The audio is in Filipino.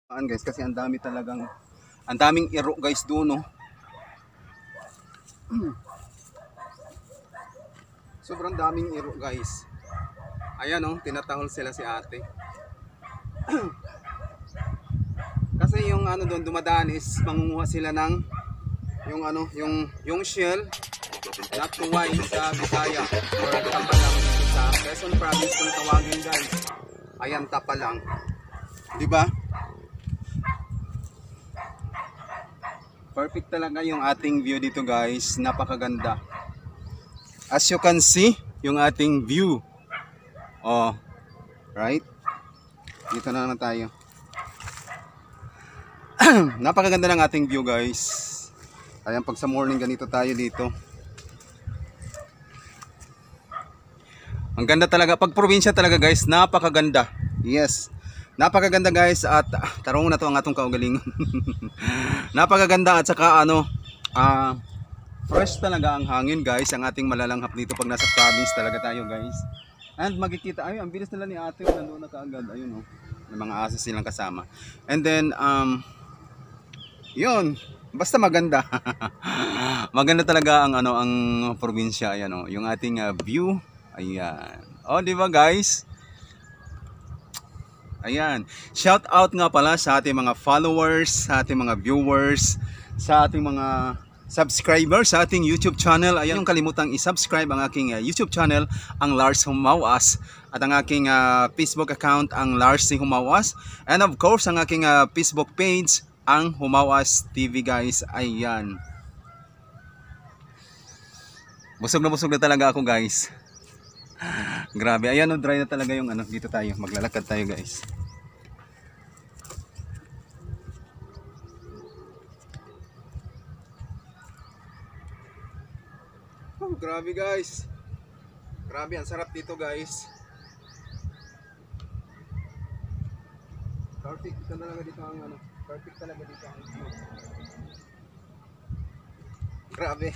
Guys, kasi ang dami talagang, ang daming iro guys doon, no. Sobrang daming iro guys. Ayan, no, tinatahol sila si ate. Kasi yung ano doon dumadaan is mangunguha sila ng yung ano, yung shell na tuway sa Bisaya or tapalang sa Quezon Province kung tawagin guys. Ayan, tapalang. 'Di ba? Perfect talaga yung ating view dito guys. Napakaganda. As you can see, yung ating view. Oh, right? Dito na naman tayo. Napakaganda ng ating view guys. Ayan, pag sa morning ganito tayo dito. Ang ganda talaga. Pag probinsya talaga guys, napakaganda. Yes. Napakaganda guys at tarong na to ang atong kaugalingon. Napakaganda at saka ano, fresh talaga ang hangin guys. Ang ating malalanghap dito pag nasa province talaga tayo guys. And makikita, ay ang bilis nila ni ate, nandoon na kaagad. Ayun, oh. May mga aso silang kasama. And then yun, basta maganda. Maganda talaga ang ano, ang probinsya. Ayan, oh, yung ating view. Ayan. Oh, di ba guys? Ayan, shout out nga pala sa ating mga followers, sa ating mga viewers, sa ating mga subscribers sa ating YouTube channel. Ayan, yung kalimutang i-subscribe ang aking YouTube channel, ang Lars Humawas, at ang aking Facebook account, ang Lars Humawas, and of course ang aking Facebook page, ang Humawas TV guys. Ayan, busog na talaga ako guys. Grabe, ayan, no, dry na talaga yung ano, dito tayo, maglalakad tayo guys. Oh, grabe guys. Grabe, ang sarap dito guys. Perfect talaga dito ang ano, perfect talaga dito ang view. Grabe.